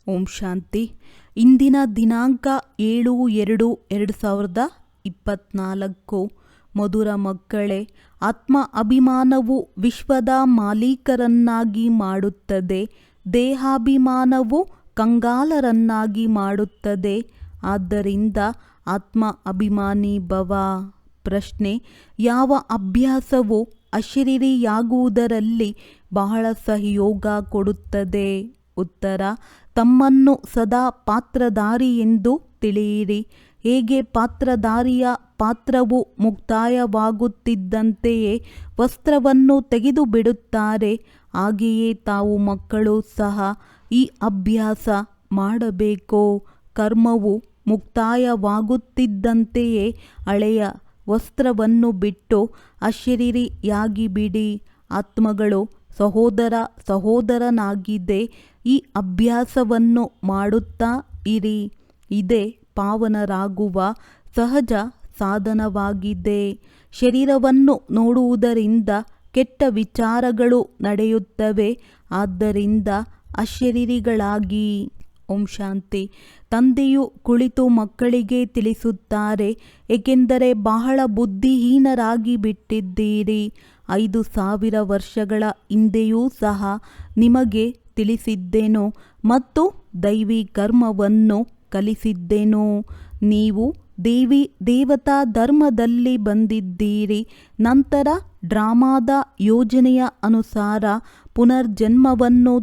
ಓಂ ಶಾಂತಿ. ಇಂದಿನ ದಿನಾಂಕ 7/2/2024. ಮಧುರ ಮಕ್ಕಳೇ, ಆತ್ಮ ಅಭಿಮಾನವು ವಿಶ್ವದ ಮಾಲೀಕರನ್ನಾಗಿ ಮಾಡುತ್ತದೆ. ದೇಹಾಭಿಮಾನವು ಕಂಗಾಲರನ್ನಾಗಿ ಮಾಡುತ್ತದೆ. ಆದ್ದರಿಂದ ಆತ್ಮ ಅಭಿಮಾನಿ ಭವ. ಪ್ರಶ್ನೆ: ಯಾವ ಅಭ್ಯಾಸವು ಅಶರೀರಿಯಾಗುವುದರಲ್ಲಿ ಬಹಳ ಸಹಯೋಗ ಕೊಡುತ್ತದೆ? ಉತ್ತರ: ತಮ್ಮನ್ನು ಸದಾ ಪಾತ್ರಧಾರಿ ಎಂದು ತಿಳಿಯಿರಿ. ಹೇಗೆ ಪಾತ್ರಧಾರಿಯ ಪಾತ್ರವು ಮುಕ್ತಾಯವಾಗುತ್ತಿದ್ದಂತೆಯೇ ವಸ್ತ್ರವನ್ನು ತೆಗೆದು ಬಿಡುತ್ತಾರೆ, ಹಾಗೆಯೇ ತಾವು ಮಕ್ಕಳು ಸಹ ಈ ಅಭ್ಯಾಸ ಮಾಡಬೇಕು. ಕರ್ಮವು ಮುಕ್ತಾಯವಾಗುತ್ತಿದ್ದಂತೆಯೇ ಹಳೆಯ ವಸ್ತ್ರವನ್ನು ಬಿಟ್ಟು ಅಶರೀರಿಯಾಗಿ ಬಿಡಿ. ಆತ್ಮಗಳು ಸಹೋದರ ಸಹೋದರನಾಗಿದೆ. ಈ ಅಭ್ಯಾಸವನ್ನು ಮಾಡುತ್ತಾ ಇರಿ. ಇದೇ ಪಾವನರಾಗುವ ಸಹಜ ಸಾಧನವಾಗಿದೆ. ಶರೀರವನ್ನು ನೋಡುವುದರಿಂದ ಕೆಟ್ಟ ವಿಚಾರಗಳು ನಡೆಯುತ್ತವೆ. ಆದ್ದರಿಂದ ಅಶರೀರಿಗಳಾಗಿ. ಓಂ ಶಾಂತಿ. ತಂದೆಯು ಕುಳಿತು ಮಕ್ಕಳಿಗೆ ತಿಳಿಸುತ್ತಾರೆ, ಏಕೆಂದರೆ ಬಹಳ ಬುದ್ಧಿಹೀನರಾಗಿ ಬಿಟ್ಟಿದ್ದೀರಿ. 5000 ವರ್ಷಗಳ ಹಿಂದೆಯೂ ಸಹ ನಿಮಗೆ ತಿಳಿಸಿದ್ದೆನು ಮತ್ತು ದೈವಿ ಕರ್ಮವನ್ನು ಕಲಿಸಿದ್ದೆನು. ನೀವು ದೇವಿ ದೇವತಾ ಧರ್ಮದಲ್ಲಿ ಬಂದಿದ್ದೀರಿ. ನಂತರ ಡ್ರಾಮಾದ ಯೋಜನೆಯ ಅನುಸಾರ ಪುನರ್ಜನ್ಮವನ್ನು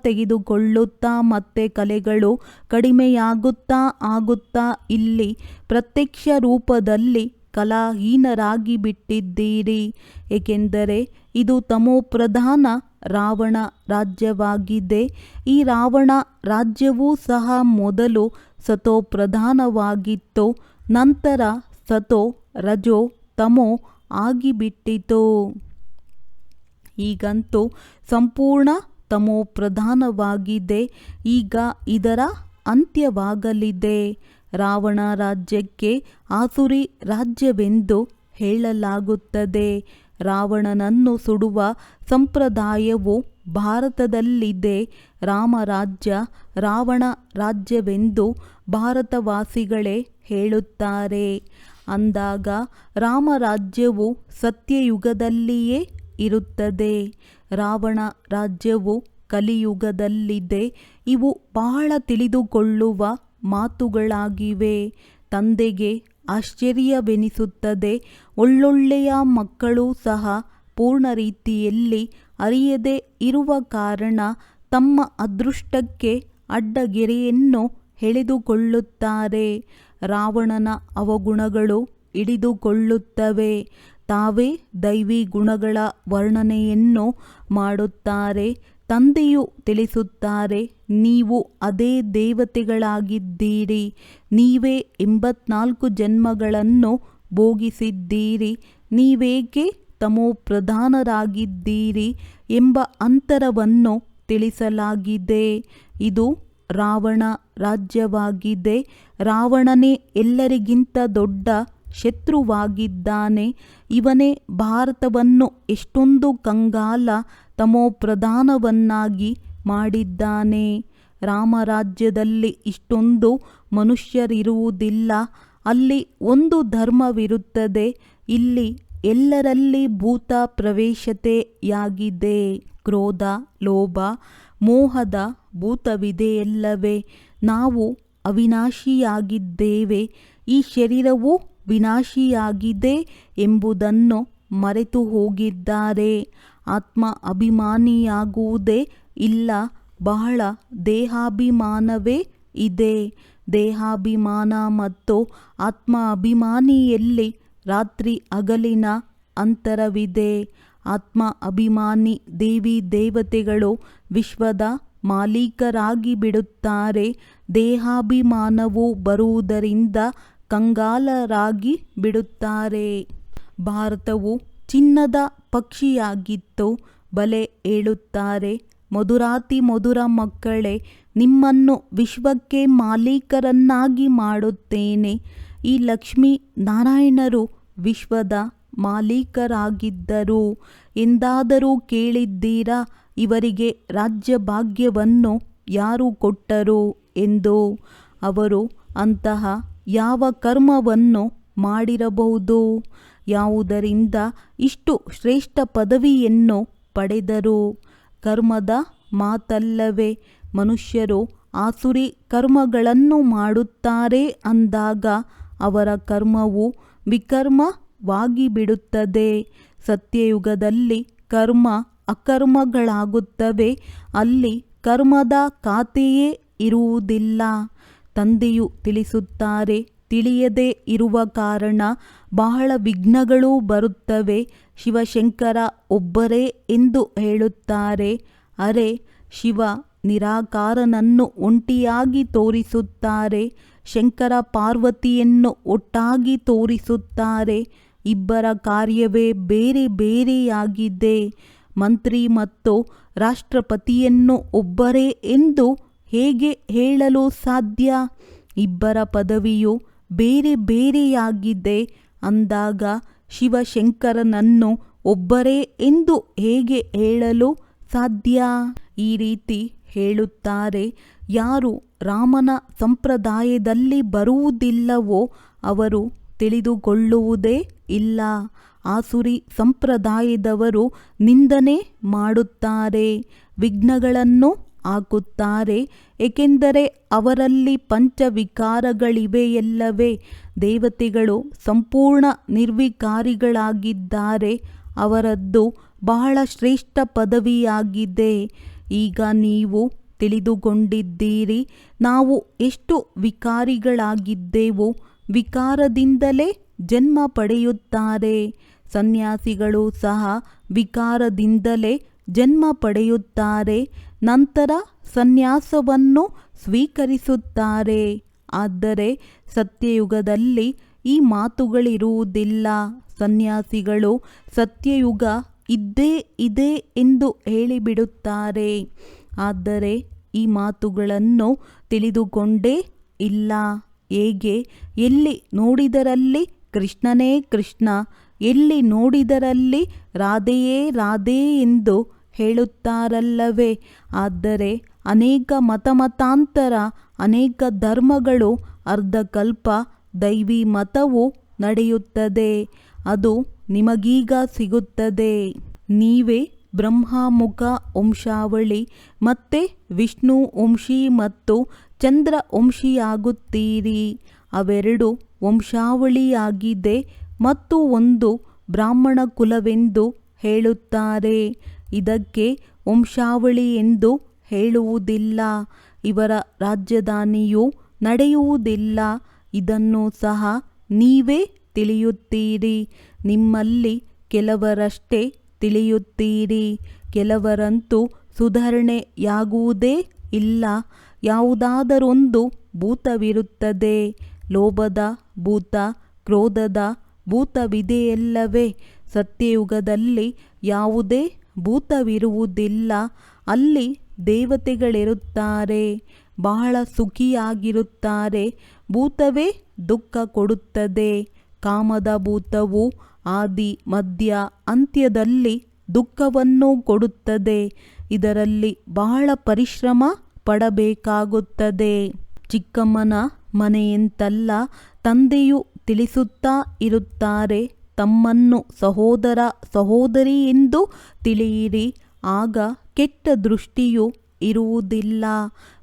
ತೆಗೆದುಕೊಳ್ಳುತ್ತಾ ಮತ್ತೆ ಕಲೆಗಳು ಕಡಿಮೆಯಾಗುತ್ತಾ ಆಗುತ್ತಾ ಇಲ್ಲಿ ಪ್ರತ್ಯಕ್ಷ ರೂಪದಲ್ಲಿ ಕಲಾಹೀನರಾಗಿ ಬಿಟ್ಟಿದ್ದೀರಿ. ಏಕೆಂದರೆ ಇದು ತಮೋಪ್ರಧಾನ ರಾವಣ ರಾಜ್ಯವಾಗಿದೆ. ಈ ರಾವಣ ರಾಜ್ಯವೂ ಸಹ ಮೊದಲು ಸತೋಪ್ರಧಾನವಾಗಿತ್ತು. ನಂತರ ಸತೋ ರಜೋ ತಮೋ ಆಗಿಬಿಟ್ಟಿತು. ಈಗಂತೂ ಸಂಪೂರ್ಣ ತಮೋಪ್ರಧಾನವಾಗಿದೆ. ಈಗ ಇದರ ಅಂತ್ಯವಾಗಲಿದೆ. ರಾವಣ ರಾಜ್ಯಕ್ಕೆ ಆಸುರಿ ರಾಜ್ಯವೆಂದು ಹೇಳಲಾಗುತ್ತದೆ. ರಾವಣನನ್ನು ಸುಡುವ ಸಂಪ್ರದಾಯವು ಭಾರತದಲ್ಲಿದೆ. ರಾಮರಾಜ್ಯ ರಾವಣ ರಾಜ್ಯವೆಂದು ಭಾರತವಾಸಿಗಳೇ ಹೇಳುತ್ತಾರೆ. ಅಂದಾಗ ರಾಮರಾಜ್ಯವು ಸತ್ಯಯುಗದಲ್ಲಿಯೇ ಇರುತ್ತದೆ. ರಾವಣ ರಾಜ್ಯವು ಕಲಿಯುಗದಲ್ಲಿದೆ. ಇವು ಬಹಳ ತಿಳಿದುಕೊಳ್ಳುವ ಮಾತುಗಳಾಗಿವೆ. ತಂದೆಗೆ ಆಶ್ಚರ್ಯವೆನಿಸುತ್ತದೆ. ಒಳ್ಳೊಳ್ಳೆಯ ಮಕ್ಕಳು ಸಹ ಪೂರ್ಣ ರೀತಿಯಲ್ಲಿ ಅರಿಯದೇ ಇರುವ ಕಾರಣ ತಮ್ಮ ಅದೃಷ್ಟಕ್ಕೆ ಅಡ್ಡಗೆರೆಯನ್ನು ಎಳೆದುಕೊಳ್ಳುತ್ತಾರೆ. ರಾವಣನ ಅವಗುಣಗಳು ಹಿಡಿದುಕೊಳ್ಳುತ್ತವೆ. ತಾವೇ ದೈವಿ ಗುಣಗಳ ವರ್ಣನೆಯನ್ನು ಮಾಡುತ್ತಾರೆ. ತಂದೆಯು ತಿಳಿಸುತ್ತಾರೆ, ನೀವು ಅದೇ ದೇವತೆಗಳಾಗಿದ್ದೀರಿ. ನೀವೇ 84 ಜನ್ಮಗಳನ್ನು ಭೋಗಿಸಿದ್ದೀರಿ. ನೀವೇಕೆ ತಮೋಪ್ರಧಾನರಾಗಿದ್ದೀರಿ ಎಂಬ ಅಂತರವನ್ನು ತಿಳಿಸಲಾಗಿದೆ. ಇದು ರಾವಣ ರಾಜ್ಯವಾಗಿದೆ. ರಾವಣನೇ ಎಲ್ಲರಿಗಿಂತ ದೊಡ್ಡ ಶತ್ರುವಾಗಿದ್ದಾನೆ. ಇವನೇ ಭಾರತವನ್ನು ಎಷ್ಟೊಂದು ಕಂಗಾಲ ತಮೋಪ್ರಧಾನವನ್ನಾಗಿ ಮಾಡಿದ್ದಾನೆ. ರಾಮರಾಜ್ಯದಲ್ಲಿ ಇಷ್ಟೊಂದು ಮನುಷ್ಯರಿರುವುದಿಲ್ಲ. ಅಲ್ಲಿ ಒಂದು ಧರ್ಮವಿರುತ್ತದೆ. ಇಲ್ಲಿ ಎಲ್ಲರಲ್ಲಿ ಭೂತ ಪ್ರವೇಶತೆಯಾಗಿದೆ. ಕ್ರೋಧ, ಲೋಭ, ಮೋಹದ ಭೂತವಿದೆಯಲ್ಲವೇ? ನಾವು ಅವಿನಾಶಿಯಾಗಿದ್ದೇವೆ. ಈ ಶರೀರವು ವಿನಾಶಿಯಾಗಿದೆ ಎಂಬುದನ್ನು ಮರೆತು ಹೋಗಿದ್ದಾರೆ. ಆತ್ಮ ಅಭಿಮಾನಿಯಾಗುವುದೇ ಇಲ್ಲ. ಬಹಳ ದೇಹಾಭಿಮಾನವೇ ಇದೆ. ದೇಹಾಭಿಮಾನ ಮತ್ತು ಆತ್ಮ ಅಭಿಮಾನಿಯಲ್ಲಿ ರಾತ್ರಿ ಹಗಲಿನ ಅಂತರವಿದೆ. ಆತ್ಮ ಅಭಿಮಾನಿ ದೇವಿ ದೇವತೆಗಳು ವಿಶ್ವದ ಮಾಲೀಕರಾಗಿ ಬಿಡುತ್ತಾರೆ. ದೇಹಾಭಿಮಾನವು ಬರುವುದರಿಂದ ಕಂಗಾಲರಾಗಿ ಬಿಡುತ್ತಾರೆ. ಭಾರತವು ಚಿನ್ನದ ಪಕ್ಷಿಯಾಗಿತ್ತು. ಬಲೆ ಹೇಳುತ್ತಾರೆ, ಮಧುರಾತಿ ಮಧುರ ಮಕ್ಕಳೇ, ನಿಮ್ಮನ್ನು ವಿಶ್ವಕ್ಕೆ ಮಾಲೀಕರನ್ನಾಗಿ ಮಾಡುತ್ತೇನೆ. ಈ ಲಕ್ಷ್ಮೀ ನಾರಾಯಣರು ವಿಶ್ವದ ಮಾಲೀಕರಾಗಿದ್ದರು ಎಂದಾದರೂ ಕೇಳಿದ್ದೀರಾ? ಇವರಿಗೆ ರಾಜ್ಯ ಭಾಗ್ಯವನ್ನು ಯಾರು ಕೊಟ್ಟರು ಎಂದು. ಅವರು ಅಂತಹ ಯಾವ ಕರ್ಮವನ್ನು ಮಾಡಿರಬಹುದು, ಯಾವುದರಿಂದ ಇಷ್ಟು ಶ್ರೇಷ್ಠ ಪದವಿಯನ್ನು ಪಡೆದರು? ಕರ್ಮದ ಮಾತಲ್ಲವೇ. ಮನುಷ್ಯರು ಆಸುರಿ ಕರ್ಮಗಳನ್ನು ಮಾಡುತ್ತಾರೆ ಅಂದಾಗ ಅವರ ಕರ್ಮವು ವಿಕರ್ಮವಾಗಿ ಬಿಡುತ್ತದೆ. ಸತ್ಯಯುಗದಲ್ಲಿ ಕರ್ಮ ಅಕರ್ಮಗಳಾಗುತ್ತವೆ. ಅಲ್ಲಿ ಕರ್ಮದ ಖಾತೆಯೇ ಇರುವುದಿಲ್ಲ. ತಂದೆಯು ತಿಳಿಸುತ್ತಾರೆ, ತಿಳಿಯದೇ ಇರುವ ಕಾರಣ ಬಹಳ ವಿಘ್ನಗಳು ಬರುತ್ತವೆ. ಶಿವಶಂಕರ ಒಬ್ಬರೇ ಎಂದು ಹೇಳುತ್ತಾರೆ. ಅರೆ, ಶಿವ ನಿರಾಕಾರನನ್ನು ಒಂಟಿಯಾಗಿ ತೋರಿಸುತ್ತಾರೆ. ಶಂಕರ ಪಾರ್ವತಿಯನ್ನು ಒಟ್ಟಾಗಿ ತೋರಿಸುತ್ತಾರೆ. ಇಬ್ಬರ ಕಾರ್ಯವೇ ಬೇರೆ ಬೇರೆಯಾಗಿದೆ. ಮಂತ್ರಿ ಮತ್ತು ರಾಷ್ಟ್ರಪತಿಯನ್ನು ಒಬ್ಬರೇ ಎಂದು ಹೇಗೆ ಹೇಳಲು ಸಾಧ್ಯ? ಇಬ್ಬರ ಪದವಿಯು ಬೇರೆ ಬೇರೆಯಾಗಿದೆ ಅಂದಾಗ ಶಿವಶಂಕರನನ್ನು ಒಬ್ಬರೇ ಎಂದು ಹೇಗೆ ಹೇಳಲು ಸಾಧ್ಯ? ಈ ರೀತಿ ಹೇಳುತ್ತಾರೆ. ಯಾರು ರಾಮನ ಸಂಪ್ರದಾಯದಲ್ಲಿ ಬರುವುದಿಲ್ಲವೋ ಅವರು ತಿಳಿದುಕೊಳ್ಳುವುದೇ ಇಲ್ಲ. ಆಸುರಿ ಸಂಪ್ರದಾಯದವರು ನಿಂದನೆ ಮಾಡುತ್ತಾರೆ, ವಿಘ್ನಗಳನ್ನು ಹಾಕುತ್ತಾರೆ. ಏಕೆಂದರೆ ಅವರಲ್ಲಿ ಪಂಚವಿಕಾರಗಳಿವೆಯಲ್ಲವೇ. ದೇವತೆಗಳು ಸಂಪೂರ್ಣ ನಿರ್ವಿಕಾರಿಗಳಾಗಿದ್ದಾರೆ. ಅವರದ್ದು ಬಹಳ ಶ್ರೇಷ್ಠ ಪದವಿಯಾಗಿದೆ. ಈಗ ನೀವು ತಿಳಿದುಕೊಂಡಿದ್ದೀರಿ. ನಾವು ಎಷ್ಟು ವಿಕಾರಿಗಳಾಗಿದ್ದೆವು. ವಿಕಾರದಿಂದಲೇ ಜನ್ಮ ಪಡೆಯುತ್ತಾರೆ. ಸನ್ಯಾಸಿಗಳು ಸಹ ವಿಕಾರದಿಂದಲೇ ಜನ್ಮ ಪಡೆಯುತ್ತಾರೆ. ನಂತರ ಸನ್ಯಾಸವನ್ನು ಸ್ವೀಕರಿಸುತ್ತಾರೆ. ಆದರೆ ಸತ್ಯಯುಗದಲ್ಲಿ ಈ ಮಾತುಗಳಿರುವುದಿಲ್ಲ. ಸನ್ಯಾಸಿಗಳು ಸತ್ಯಯುಗ ಇದ್ದೇ ಇದೆ ಎಂದು ಹೇಳಿಬಿಡುತ್ತಾರೆ. ಆದರೆ ಈ ಮಾತುಗಳನ್ನು ತಿಳಿದುಕೊಂಡೇ ಇಲ್ಲ. ಹೇಗೆ? ಎಲ್ಲಿ ನೋಡಿದರಲ್ಲಿ ಕೃಷ್ಣನೇ ಕೃಷ್ಣ, ಎಲ್ಲಿ ನೋಡಿದರಲ್ಲಿ ರಾಧೆಯೇ ರಾಧೆ ಎಂದು ಹೇಳುತ್ತಾರಲ್ಲವೇ. ಆದರೆ ಅನೇಕ ಮತಾಂತರ, ಅನೇಕ ಧರ್ಮಗಳು, ಅರ್ಧಕಲ್ಪ ದೈವಿ ಮತವು ನಡೆಯುತ್ತದೆ. ಅದು ನಿಮಗೀಗ ಸಿಗುತ್ತದೆ. ನೀವೇ ಬ್ರಹ್ಮಮುಖ ವಂಶಾವಳಿ ಮತ್ತೆ ವಿಷ್ಣು ವಂಶಿ ಮತ್ತು ಚಂದ್ರ ವಂಶಿಯಾಗುತ್ತೀರಿ. ಅವೆರಡು ವಂಶಾವಳಿಯಾಗಿದೆ ಮತ್ತು ಒಂದು ಬ್ರಾಹ್ಮಣ ಕುಲವೆಂದು ಹೇಳುತ್ತಾರೆ. ಇದಕ್ಕೆ ವಂಶಾವಳಿ ಎಂದು ಹೇಳುವುದಿಲ್ಲ. ಇವರ ರಾಜಧಾನಿಯು ನಡೆಯುವುದಿಲ್ಲ. ಇದನ್ನು ಸಹ ನೀವೇ ತಿಳಿಯುತ್ತೀರಿ. ನಿಮ್ಮಲ್ಲಿ ಕೆಲವರಷ್ಟೇ ತಿಳಿಯುತ್ತೀರಿ. ಕೆಲವರಂತೂ ಸುಧಾರಣೆಯಾಗುವುದೇ ಇಲ್ಲ. ಯಾವುದಾದರೊಂದು ಭೂತವಿರುತ್ತದೆ. ಲೋಭದ ಭೂತ, ಕ್ರೋಧದ ಭೂತವಿದೆಯಲ್ಲವೇ. ಸತ್ಯಯುಗದಲ್ಲಿ ಯಾವುದೇ ಭೂತವಿರುವುದಿಲ್ಲ. ಅಲ್ಲಿ ದೇವತೆಗಳಿರುತ್ತಾರೆ. ಬಹಳ ಸುಖಿಯಾಗಿರುತ್ತಾರೆ. ಭೂತವೇ ದುಃಖ ಕೊಡುತ್ತದೆ. ಕಾಮದ ಭೂತವು ಆದಿ ಮಧ್ಯ ಅಂತ್ಯದಲ್ಲಿ ದುಃಖವನ್ನು ಕೊಡುತ್ತದೆ. ಇದರಲ್ಲಿ ಬಹಳ ಪರಿಶ್ರಮ ಪಡಬೇಕಾಗುತ್ತದೆ. ಚಿಕ್ಕಮ್ಮನ ಮನೆಯಂತಲ್ಲ. ತಂದೆಯು ತಿಳಿಸುತ್ತಾ ಇರುತ್ತಾರೆ, ತಮ್ಮನ್ನು ಸಹೋದರ ಸಹೋದರಿ ಎಂದು ತಿಳಿಯಿರಿ. ಆಗ ಕೆಟ್ಟ ದೃಷ್ಟಿಯು ಇರುವುದಿಲ್ಲ.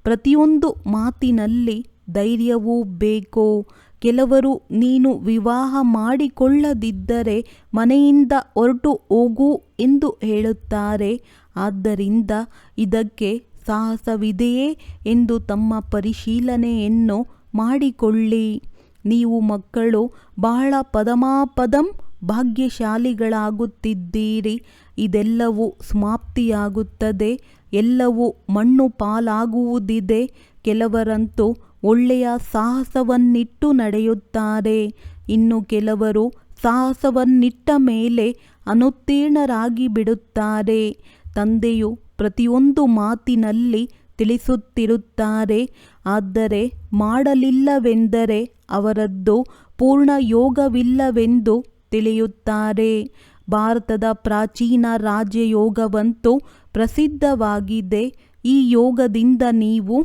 ಪ್ರತಿಯೊಂದು ಮಾತಿನಲ್ಲಿ ಧೈರ್ಯವೂ ಬೇಕು. ಕೆಲವರು ನೀನು ವಿವಾಹ ಮಾಡಿಕೊಳ್ಳದಿದ್ದರೆ ಮನೆಯಿಂದ ಹೊರಟು ಹೋಗು ಎಂದು ಹೇಳುತ್ತಾರೆ. ಆದ್ದರಿಂದ ಇದಕ್ಕೆ ಸಾಹಸವಿದೆಯೇ ಎಂದು ತಮ್ಮ ಪರಿಶೀಲನೆಯನ್ನು ಮಾಡಿಕೊಳ್ಳಿ. ನೀವು ಮಕ್ಕಳು ಬಹಳ ಪದಮಾಪದಂ ಭಾಗ್ಯಶಾಲಿಗಳಾಗುತ್ತಿದ್ದೀರಿ. ಇದೆಲ್ಲವೂ ಸಮಾಪ್ತಿಯಾಗುತ್ತದೆ. ಎಲ್ಲವೂ ಮಣ್ಣು ಪಾಲಾಗುವುದಿದೆ. ಕೆಲವರಂತೂ ಒಳ್ಳೆಯ ಸಾಹಸವನ್ನಿಟ್ಟು ನಡೆಯುತ್ತಾರೆ. ಇನ್ನು ಕೆಲವರು ಸಾಹಸವನ್ನಿಟ್ಟ ಮೇಲೆ ಅನುತ್ತೀರ್ಣರಾಗಿ ಬಿಡುತ್ತಾರೆ. ತಂದೆಯು ಪ್ರತಿಯೊಂದು ಮಾತಿನಲ್ಲಿ ತಿಳಿಸುತ್ತಿರುತ್ತಾರೆ. ಆದರೆ ಮಾಡಲಿಲ್ಲವೆಂದರೆ ಅವರದ್ದು ಪೂರ್ಣ ಯೋಗವಿಲ್ಲವೆಂದು ತಿಳಿಯುತ್ತಾರೆ. ಭಾರತದ ಪ್ರಾಚೀನ ರಾಜಯೋಗವಂತೂ ಪ್ರಸಿದ್ಧವಾಗಿದೆ. ಈ ಯೋಗದಿಂದ ನೀವು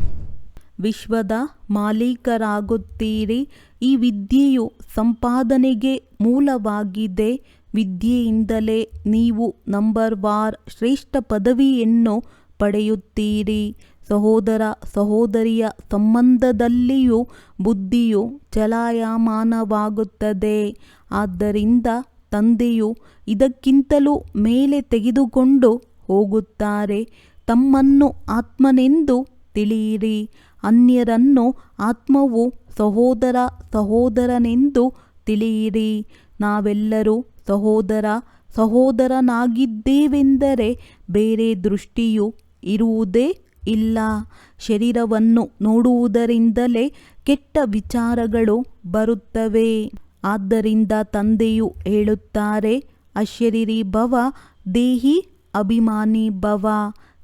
ವಿಶ್ವದ ಮಾಲೀಕರಾಗುತ್ತೀರಿ. ಈ ವಿದ್ಯೆಯು ಸಂಪಾದನೆಗೆ ಮೂಲವಾಗಿದೆ. ವಿದ್ಯೆಯಿಂದಲೇ ನೀವು ನಂಬರ್ ವಾರ್ ಶ್ರೇಷ್ಠ ಪದವಿಯನ್ನು ಪಡೆಯುತ್ತೀರಿ. ಸಹೋದರ ಸಹೋದರಿಯ ಸಂಬಂಧದಲ್ಲಿಯೂ ಬುದ್ಧಿಯು ಚಲಾಯಮಾನವಾಗುತ್ತದೆ. ಆದ್ದರಿಂದ ತಂದೆಯು ಇದಕ್ಕಿಂತಲೂ ಮೇಲೆ ತೆಗೆದುಕೊಂಡು ಹೋಗುತ್ತಾರೆ. ತಮ್ಮನ್ನು ಆತ್ಮನೆಂದು ತಿಳಿಯಿರಿ. ಅನ್ಯರನ್ನು ಆತ್ಮವು ಸಹೋದರ ಸಹೋದರನೆಂದು ತಿಳಿಯಿರಿ. ನಾವೆಲ್ಲರೂ ಸಹೋದರ ಸಹೋದರನಾಗಿದ್ದೇವೆಂದರೆ ಬೇರೆ ದೃಷ್ಟಿಯು ಇರುವುದೇ ಇಲ್ಲ. ಶರೀರವನ್ನು ನೋಡುವುದರಿಂದಲೇ ಕೆಟ್ಟ ವಿಚಾರಗಳು ಬರುತ್ತವೆ. ಆದ್ದರಿಂದ ತಂದೆಯು ಹೇಳುತ್ತಾರೆ, ಅಶರೀರಿ ಭವ, ದೇಹಿ ಅಭಿಮಾನಿ ಭವ.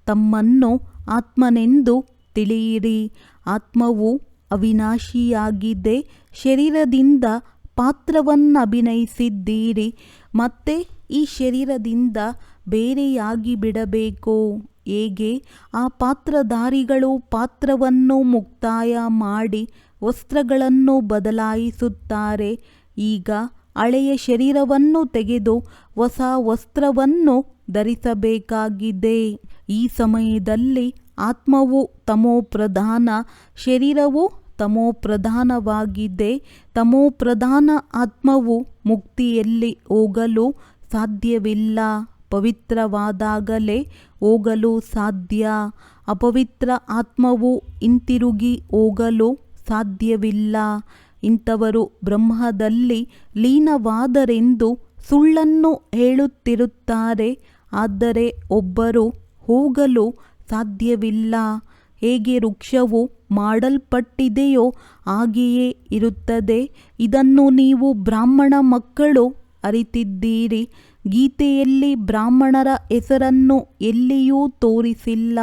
ತಮ್ಮನ್ನು ಆತ್ಮನೆಂದು ತಿಳಿಯಿರಿ. ಆತ್ಮವು ಅವಿನಾಶಿಯಾಗಿದೆ. ಶರೀರದಿಂದ ಪಾತ್ರವನ್ನಭಿನಯಿಸಿದ್ದೀರಿ. ಮತ್ತೆ ಈ ಶರೀರದಿಂದ ಬೇರೆಯಾಗಿ ಬಿಡಬೇಕು. ಹೇಗೆ ಆ ಪಾತ್ರಧಾರಿಗಳು ಪಾತ್ರವನ್ನು ಮುಕ್ತಾಯ ಮಾಡಿ ವಸ್ತ್ರಗಳನ್ನು ಬದಲಾಯಿಸುತ್ತಾರೆ, ಈಗ ಹಳೆಯ ಶರೀರವನ್ನು ತೆಗೆದು ಹೊಸ ವಸ್ತ್ರವನ್ನು ಧರಿಸಬೇಕಾಗಿದೆ. ಈ ಸಮಯದಲ್ಲಿ ಆತ್ಮವು ತಮೋಪ್ರಧಾನ, ಶರೀರವು ತಮೋಪ್ರಧಾನವಾಗಿದೆ. ತಮೋಪ್ರಧಾನ ಆತ್ಮವು ಮುಕ್ತಿಯಲ್ಲಿ ಹೋಗಲು ಸಾಧ್ಯವಿಲ್ಲ. ಪವಿತ್ರವಾದಾಗಲೇ ಹೋಗಲು ಸಾಧ್ಯ. ಅಪವಿತ್ರ ಆತ್ಮವು ಹಿಂತಿರುಗಿ ಹೋಗಲು ಸಾಧ್ಯವಿಲ್ಲ. ಇಂಥವರು ಬ್ರಹ್ಮದಲ್ಲಿ ಲೀನವಾದರೆಂದು ಸುಳ್ಳನ್ನು ಹೇಳುತ್ತಿರುತ್ತಾರೆ. ಆದರೆ ಒಬ್ಬರು ಹೋಗಲು ಸಾಧ್ಯವಿಲ್ಲ. ಹೇಗೆ ವೃಕ್ಷವು ಮಾಡಲ್ಪಟ್ಟಿದೆಯೋ ಹಾಗೆಯೇ ಇರುತ್ತದೆ. ಇದನ್ನು ನೀವು ಬ್ರಾಹ್ಮಣ ಮಕ್ಕಳು ಅರಿತಿದ್ದೀರಿ. ಗೀತೆಯಲ್ಲಿ ಬ್ರಾಹ್ಮಣರ ಹೆಸರನ್ನು ಎಲ್ಲಿಯೂ ತೋರಿಸಿಲ್ಲ.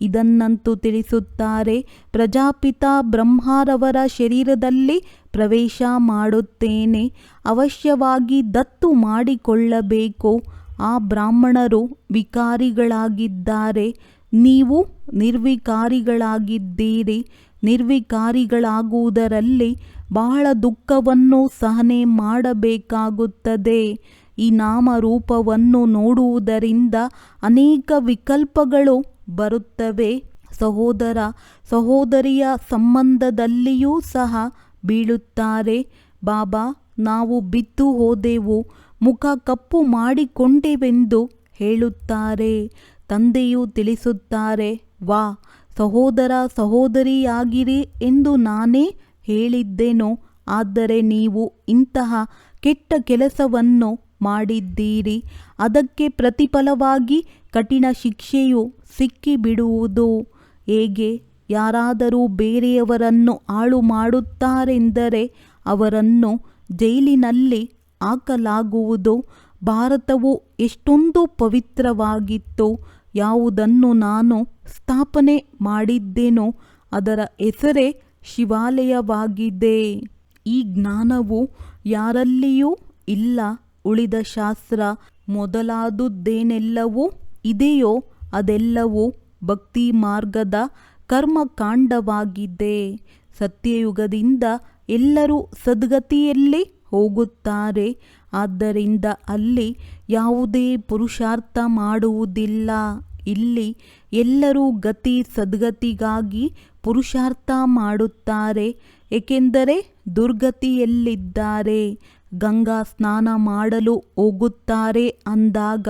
ಇದನ್ನಂತೂ ತಿಳಿಸುತ್ತಾರೆ, ಪ್ರಜಾಪಿತ ಬ್ರಹ್ಮರವರ ಶರೀರದಲ್ಲಿ ಪ್ರವೇಶ ಮಾಡುತ್ತೇನೆ. ಅವಶ್ಯವಾಗಿ ದತ್ತು ಮಾಡಿಕೊಳ್ಳಬೇಕು. ಆ ಬ್ರಾಹ್ಮಣರು ವಿಕಾರಿಗಳಾಗಿದ್ದಾರೆ. ನೀವು ನಿರ್ವಿಕಾರಿಗಳಾಗಿದ್ದೀರಿ. ನಿರ್ವಿಕಾರಿಗಳಾಗುವುದರಲ್ಲಿ ಬಹಳ ದುಃಖವನ್ನು ಸಹನೆ ಮಾಡಬೇಕಾಗುತ್ತದೆ. ಈ ನಾಮರೂಪವನ್ನು ನೋಡುವುದರಿಂದ ಅನೇಕ ವಿಕಲ್ಪಗಳು ಬರುತ್ತವೆ. ಸಹೋದರ ಸಹೋದರಿಯ ಸಂಬಂಧದಲ್ಲಿಯೂ ಸಹ ಬೀಳುತ್ತಾರೆ. ಬಾಬಾ, ನಾವು ಬಿದ್ದು ಹೋದೆವು, ಮುಖ ಕಪ್ಪು ಮಾಡಿಕೊಂಡೆವೆಂದು ಹೇಳುತ್ತಾರೆ. ತಂದೆಯು ತಿಳಿಸುತ್ತಾರೆ, ವಾ ಸಹೋದರ ಸಹೋದರಿಯಾಗಿರಿ ಎಂದು ನಾನೇ ಹೇಳಿದ್ದೆನು. ಆದರೆ ನೀವು ಇಂತಹ ಕೆಟ್ಟ ಕೆಲಸವನ್ನು ಮಾಡಿದ್ದೀರಿ. ಅದಕ್ಕೆ ಪ್ರತಿಫಲವಾಗಿ ಕಠಿಣ ಶಿಕ್ಷೆಯು ಸಿಕ್ಕಿಬಿಡುವುದು. ಹೇಗೆ ಯಾರಾದರೂ ಬೇರೆಯವರನ್ನು ಹಾಳು ಮಾಡುತ್ತಾರೆಂದರೆ ಅವರನ್ನು ಜೈಲಿನಲ್ಲಿ ಹಾಕಲಾಗುವುದು. ಭಾರತವು ಎಷ್ಟೊಂದು ಪವಿತ್ರವಾಗಿತ್ತು. ಯಾವುದನ್ನು ನಾನು ಸ್ಥಾಪನೆ ಮಾಡಿದ್ದೆನೋ ಅದರ ಹೆಸರೇ ಶಿವಾಲಯವಾಗಿದೆ. ಈ ಜ್ಞಾನವು ಯಾರಲ್ಲಿಯೂ ಇಲ್ಲ. ಉಳಿದ ಶಾಸ್ತ್ರ ಮೊದಲಾದುದೇನೆಲ್ಲವೂ ಇದೆಯೋ ಅದೆಲ್ಲವೂ ಭಕ್ತಿ ಮಾರ್ಗದ ಕರ್ಮಕಾಂಡವಾಗಿದೆ. ಸತ್ಯಯುಗದಿಂದ ಎಲ್ಲರೂ ಸದ್ಗತಿಯಲ್ಲಿ ಹೋಗುತ್ತಾರೆ. ಆದ್ದರಿಂದ ಅಲ್ಲಿ ಯಾವುದೇ ಪುರುಷಾರ್ಥ ಮಾಡುವುದಿಲ್ಲ. ಇಲ್ಲಿ ಎಲ್ಲರೂ ಗತಿ ಸದ್ಗತಿಗಾಗಿ ಪುರುಷಾರ್ಥ ಮಾಡುತ್ತಾರೆ. ಏಕೆಂದರೆ ದುರ್ಗತಿಯಲ್ಲಿದ್ದಾರೆ. ಗಂಗಾ ಸ್ನಾನ ಮಾಡಲು ಹೋಗುತ್ತಾರೆ ಅಂದಾಗ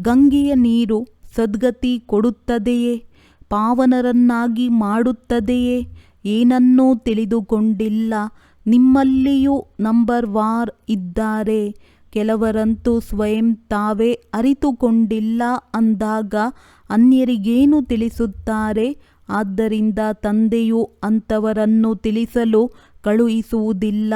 ಗಂಗೆಯ ನೀರು ಸದ್ಗತಿ ಕೊಡುತ್ತದೆಯೇ? ಪಾವನರನ್ನಾಗಿ ಮಾಡುತ್ತದೆಯೇ? ಏನನ್ನೂ ತಿಳಿದುಕೊಂಡಿಲ್ಲ. ನಿಮ್ಮಲ್ಲಿಯೂ ನಂಬರ್ ವಾರ್ ಇದ್ದಾರೆ. ಕೆಲವರಂತೂ ಸ್ವಯಂ ತಾವೇ ಅರಿತುಕೊಂಡಿಲ್ಲ ಅಂದಾಗ ಅನ್ಯರಿಗೇನು ತಿಳಿಸುತ್ತಾರೆ? ಆದ್ದರಿಂದ ತಂದೆಯು ಅಂಥವರನ್ನು ತಿಳಿಸಲು ಕಳುಹಿಸುವುದಿಲ್ಲ.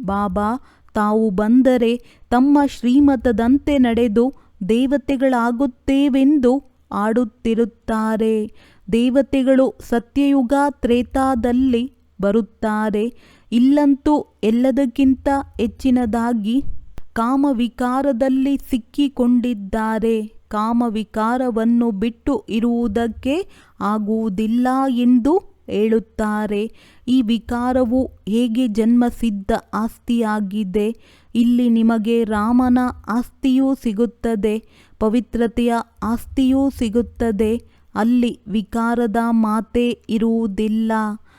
ಬಾಬಾ ತಾವು ಬಂದರೆ ತಮ್ಮ ಶ್ರೀಮತದಂತೆ ನಡೆದು ದೇವತೆಗಳಾಗುತ್ತೇವೆಂದು ಆಡುತ್ತಿರುತ್ತಾರೆ. ದೇವತೆಗಳು ಸತ್ಯಯುಗ ತ್ರೇತಾದಲ್ಲಿ ಬರುತ್ತಾರೆ. ಇಲ್ಲಂತೂ ಎಲ್ಲದಕ್ಕಿಂತ ಹೆಚ್ಚಿನದಾಗಿ ಕಾಮವಿಕಾರದಲ್ಲಿ ಸಿಕ್ಕಿಕೊಂಡಿದ್ದಾರೆ. ಕಾಮವಿಕಾರವನ್ನು ಬಿಟ್ಟು ಇರುವುದಕ್ಕೆ ಆಗುವುದಿಲ್ಲ ಎಂದು ಹೇಳುತ್ತಾರೆ. ಈ ವಿಕಾರವು ಹೇಗೆ ಜನ್ಮಸಿದ್ಧ ಆಸ್ತಿಯಾಗಿದೆ. ಇಲ್ಲಿ ನಿಮಗೆ ರಾಮನ ಆಸ್ತಿಯೂ ಸಿಗುತ್ತದೆ, ಪವಿತ್ರತೆಯ ಆಸ್ತಿಯೂ ಸಿಗುತ್ತದೆ. ಅಲ್ಲಿ ವಿಕಾರದ ಮಾತೇ ಇರುವುದಿಲ್ಲ.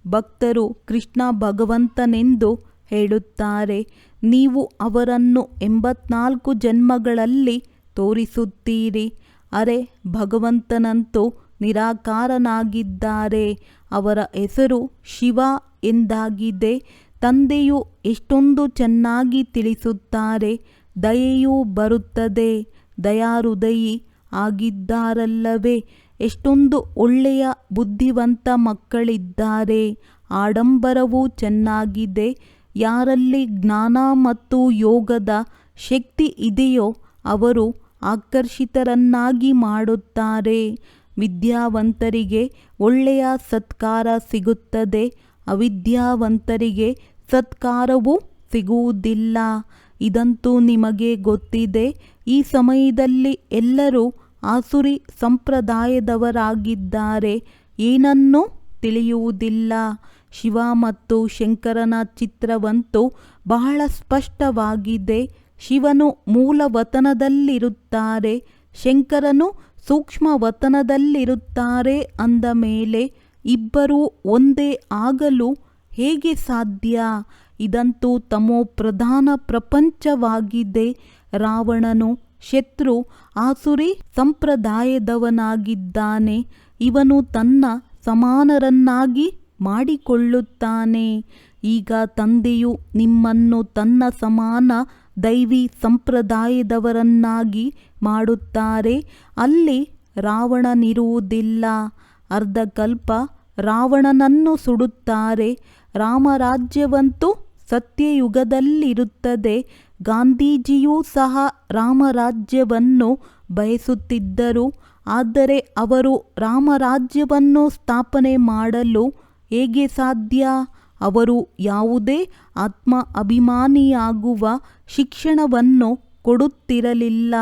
ಭಕ್ತರು ಕೃಷ್ಣ ಭಗವಂತನೆಂದು ಹೇಳುತ್ತಾರೆ. ನೀವು ಅವರನ್ನು 84 ಜನ್ಮಗಳಲ್ಲಿ ತೋರಿಸುತ್ತೀರಿ. ಅರೆ, ಭಗವಂತನಂತೂ ನಿರಾಕಾರನಾಗಿದ್ದಾರೆ. ಅವರ ಹೆಸರು ಶಿವ ಎಂದಾಗಿದೆ. ತಂದೆಯು ಎಷ್ಟೊಂದು ಚೆನ್ನಾಗಿ ತಿಳಿಸುತ್ತಾರೆ. ದಯೆಯೂ ಬರುತ್ತದೆ. ದಯಾಹೃದಯಿ ಆಗಿದ್ದಾರಲ್ಲವೇ. ಎಷ್ಟೊಂದು ಒಳ್ಳೆಯ ಬುದ್ಧಿವಂತ ಮಕ್ಕಳಿದ್ದಾರೆ. ಆಡಂಬರವೂ ಚೆನ್ನಾಗಿದೆ. ಯಾರಲ್ಲಿ ಜ್ಞಾನ ಮತ್ತು ಯೋಗದ ಶಕ್ತಿ ಇದೆಯೋ ಅವರು ಆಕರ್ಷಿತರನ್ನಾಗಿ ಮಾಡುತ್ತಾರೆ. ವಿದ್ಯಾವಂತರಿಗೆ ಒಳ್ಳೆಯ ಸತ್ಕಾರ ಸಿಗುತ್ತದೆ. ಅವಿದ್ಯಾವಂತರಿಗೆ ಸತ್ಕಾರವೂ ಸಿಗುವುದಿಲ್ಲ. ಇದಂತೂ ನಿಮಗೆ ಗೊತ್ತಿದೆ. ಈ ಸಮಯದಲ್ಲಿ ಎಲ್ಲರೂ ಆಸುರಿ ಸಂಪ್ರದಾಯದವರಾಗಿದ್ದಾರೆ. ಏನನ್ನೂ ತಿಳಿಯುವುದಿಲ್ಲ. ಶಿವ ಮತ್ತು ಶಂಕರನ ಚಿತ್ರವಂತೂ ಬಹಳ ಸ್ಪಷ್ಟವಾಗಿದೆ. ಶಿವನು ಮೂಲ ವತನದಲ್ಲಿರುತ್ತಾರೆ, ಶಂಕರನು ಸೂಕ್ಷ್ಮ ವತನದಲ್ಲಿರುತ್ತಾರೆ. ಅಂದ ಮೇಲೆ ಇಬ್ಬರೂ ಒಂದೇ ಆಗಲು ಹೇಗೆ ಸಾಧ್ಯ? ಇದಂತೂ ತಮೋ ಪ್ರಧಾನ ಪ್ರಪಂಚವಾಗಿದೆ. ರಾವಣನು ಶತ್ರು ಆಸುರಿ ಸಂಪ್ರದಾಯದವನಾಗಿದ್ದಾನೆ. ಇವನು ತನ್ನ ಸಮಾನರನ್ನಾಗಿ ಮಾಡಿಕೊಳ್ಳುತ್ತಾನೆ. ಈಗ ತಂದೆಯು ನಿಮ್ಮನ್ನು ತನ್ನ ಸಮಾನ ದೈವಿ ಸಂಪ್ರದಾಯದವರನ್ನಾಗಿ ಮಾಡುತ್ತಾರೆ. ಅಲ್ಲಿ ರಾವಣನಿರುವುದಿಲ್ಲ. ಅರ್ಧಕಲ್ಪ ರಾವಣನನ್ನು ಸುಡುತ್ತಾರೆ. ರಾಮರಾಜ್ಯವಂತೂ ಸತ್ಯಯುಗದಲ್ಲಿರುತ್ತದೆ. ಗಾಂಧೀಜಿಯೂ ಸಹ ರಾಮರಾಜ್ಯವನ್ನು ಬಯಸುತ್ತಿದ್ದರು. ಆದರೆ ಅವರು ರಾಮರಾಜ್ಯವನ್ನು ಸ್ಥಾಪನೆ ಮಾಡಲು ಹೇಗೆ ಸಾಧ್ಯ? ಅವರು ಯಾವುದೇ ಆತ್ಮ ಅಭಿಮಾನಿಯಾಗುವ ಶಿಕ್ಷಣವನ್ನು ಕೊಡುತ್ತಿರಲಿಲ್ಲ.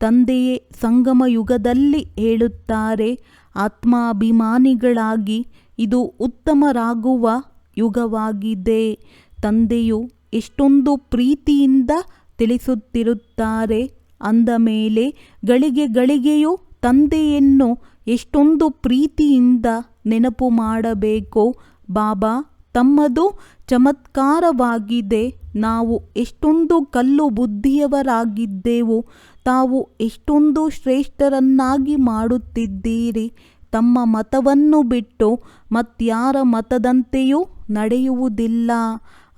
ತಂದೆಯೇ ಸಂಗಮ ಯುಗದಲ್ಲಿ ಹೇಳುತ್ತಾರೆ, ಆತ್ಮಾಭಿಮಾನಿಗಳಾಗಿ ಇದು ಉತ್ತಮರಾಗುವ ಯುಗವಾಗಿದೆ. ತಂದೆಯು ಎಷ್ಟೊಂದು ಪ್ರೀತಿಯಿಂದ ತಿಳಿಸುತ್ತಿರುತ್ತಾರೆ. ಅಂದ ಮೇಲೆ ಗಳಿಗೆ ಗಳಿಗೆಯೂ ತಂದೆಯನ್ನು ಎಷ್ಟೊಂದು ಪ್ರೀತಿಯಿಂದ ನೆನಪು ಮಾಡಬೇಕು. ಬಾಬಾ ತಮ್ಮದು ಚಮತ್ಕಾರವಾಗಿದೆ. ನಾವು ಎಷ್ಟೊಂದು ಕಲ್ಲು ಬುದ್ಧಿಯವರಾಗಿದ್ದೆವು. ತಾವು ಎಷ್ಟೊಂದು ಶ್ರೇಷ್ಠರನ್ನಾಗಿ ಮಾಡುತ್ತಿದ್ದೀರಿ. ತಮ್ಮ ಮತವನ್ನು ಬಿಟ್ಟು ಮತ್ಯಾರ ಮತದಂತೆಯೂ ನಡೆಯುವುದಿಲ್ಲ.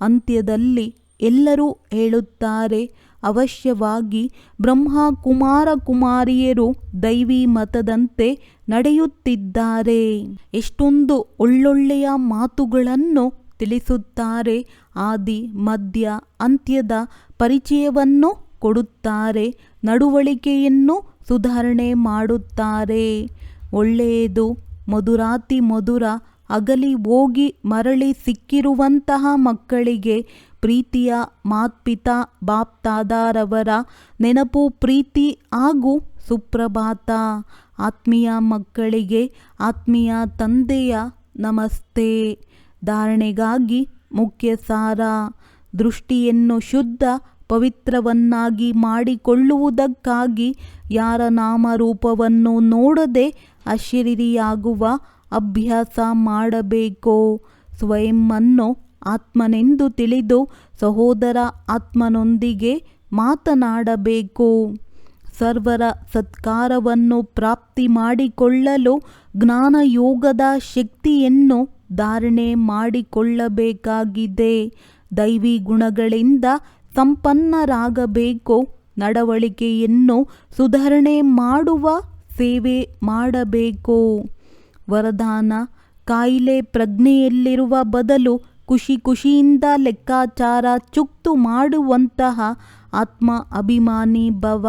ಅಂತ್ಯದಲ್ಲಿ ಎಲ್ಲರೂ ಹೇಳುತ್ತಾರೆ, ಅವಶ್ಯವಾಗಿ ಬ್ರಹ್ಮ ಕುಮಾರ ಕುಮಾರಿಯರು ದೈವಿ ಮತದಂತೆ ನಡೆಯುತ್ತಿದ್ದಾರೆ. ಎಷ್ಟೊಂದು ಒಳ್ಳೊಳ್ಳೆಯ ಮಾತುಗಳನ್ನು ತಿಳಿಸುತ್ತಾರೆ. ಆದಿ ಮಧ್ಯ ಅಂತ್ಯದ ಪರಿಚಯವನ್ನು ಕೊಡುತ್ತಾರೆ. ನಡವಳಿಕೆಯನ್ನು ಸುಧಾರಣೆ ಮಾಡುತ್ತಾರೆ. ಒಳ್ಳೆಯದು ಮಧುರಾತಿ ಮಧುರ ಅಗಲಿ ಹೋಗಿ ಮರಳಿ ಸಿಕ್ಕಿರುವಂತಹ ಮಕ್ಕಳಿಗೆ ಪ್ರೀತಿಯ ಮಾತ್ಪಿತಾ ಬಾಪ್ತಾದಾರವರ ನೆನಪು, ಪ್ರೀತಿ ಹಾಗೂ ಸುಪ್ರಭಾತ. ಆತ್ಮೀಯ ಮಕ್ಕಳಿಗೆ ಆತ್ಮೀಯ ತಂದೆಯ ನಮಸ್ತೆ. ಧಾರಣೆಗಾಗಿ ಮುಖ್ಯ ಸಾರ: ದೃಷ್ಟಿಯನ್ನು ಶುದ್ಧ ಪವಿತ್ರವನ್ನಾಗಿ ಮಾಡಿಕೊಳ್ಳುವುದಕ್ಕಾಗಿ ಯಾರ ನಾಮರೂಪವನ್ನು ನೋಡದೆ ಅಶರೀರಿಯಾಗುವ ಅಭ್ಯಾಸ ಮಾಡಬೇಕು. ಸ್ವಯಂವನ್ನು ಆತ್ಮನೆಂದು ತಿಳಿದು ಸಹೋದರ ಆತ್ಮನೊಂದಿಗೆ ಮಾತನಾಡಬೇಕು. ಸರ್ವರ ಸತ್ಕಾರವನ್ನು ಪ್ರಾಪ್ತಿ ಮಾಡಿಕೊಳ್ಳಲು ಜ್ಞಾನಯೋಗದ ಶಕ್ತಿಯನ್ನು ಧಾರಣೆ ಮಾಡಿಕೊಳ್ಳಬೇಕಾಗಿದೆ. ದೈವಿ ಗುಣಗಳಿಂದ ಸಂಪನ್ನರಾಗಬೇಕು. ನಡವಳಿಕೆಯನ್ನು ಸುಧಾರಣೆ ಮಾಡುವ ಸೇವೆ ಮಾಡಬೇಕು. ವರದಾನ: ಕಾಯಿಲೆ ಪ್ರಜ್ಞೆಯಲ್ಲಿರುವ ಬದಲು ಖುಷಿ ಖುಷಿಯಿಂದ ಲೆಕ್ಕಾಚಾರ ಚುಕ್ತು ಮಾಡುವಂತಹ ಆತ್ಮ ಅಭಿಮಾನಿ ಭವ.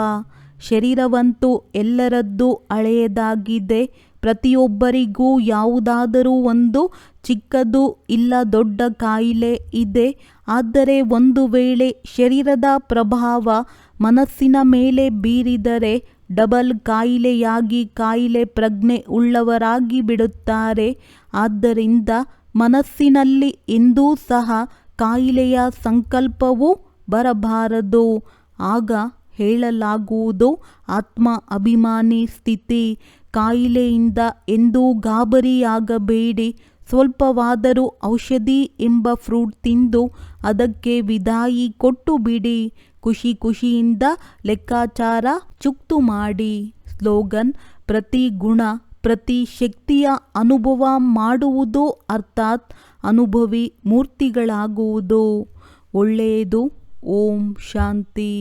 ಶರೀರವಂತೂ ಎಲ್ಲರದ್ದೂ ಹಳೆಯದಾಗಿದೆ. ಪ್ರತಿಯೊಬ್ಬರಿಗೂ ಯಾವುದಾದರೂ ಒಂದು ಚಿಕ್ಕದು ಇಲ್ಲ ದೊಡ್ಡ ಕಾಯಿಲೆ ಇದೆ. ಆದರೆ ಒಂದು ವೇಳೆ ಶರೀರದ ಪ್ರಭಾವ ಮನಸ್ಸಿನ ಮೇಲೆ ಬೀರಿದರೆ ಡಬಲ್ ಕಾಯಿಲೆಯಾಗಿ ಕಾಯಿಲೆ ಪ್ರಜ್ಞೆ ಉಳ್ಳವರಾಗಿ ಬಿಡುತ್ತಾರೆ. ಆದ್ದರಿಂದ ಮನಸ್ಸಿನಲ್ಲಿ ಎಂದೂ ಸಹ ಕಾಯಿಲೆಯ ಸಂಕಲ್ಪವೂ ಬರಬಾರದು. ಆಗ ಹೇಳಲಾಗುವುದು ಆತ್ಮ ಅಭಿಮಾನಿ ಸ್ಥಿತಿ. ಕಾಯಿಲೆಯಿಂದ ಎಂದೂ ಗಾಬರಿಯಾಗಬೇಡಿ. ಸ್ವಲ್ಪವಾದರೂ ಔಷಧಿ ಎಂಬ ಫ್ರೂಟ್ ತಿಂದು ಅದಕ್ಕೆ ವಿದಾಯಿ ಕೊಟ್ಟು ಬಿಡಿ. ಖುಷಿ ಖುಷಿಯಿಂದ ಲೆಕ್ಕಾಚಾರ ಚುಕ್ತು ಮಾಡಿ. ಸ್ಲೋಗನ್: ಪ್ರತಿ ಗುಣ ಪ್ರತಿ ಶಕ್ತಿಯ ಅನುಭವ ಮಾಡುವುದು, ಅರ್ಥಾತ್ ಅನುಭವಿ ಮೂರ್ತಿಗಳಾಗುವುದು. ಒಳ್ಳೆಯದು. ಓಂ ಶಾಂತಿ.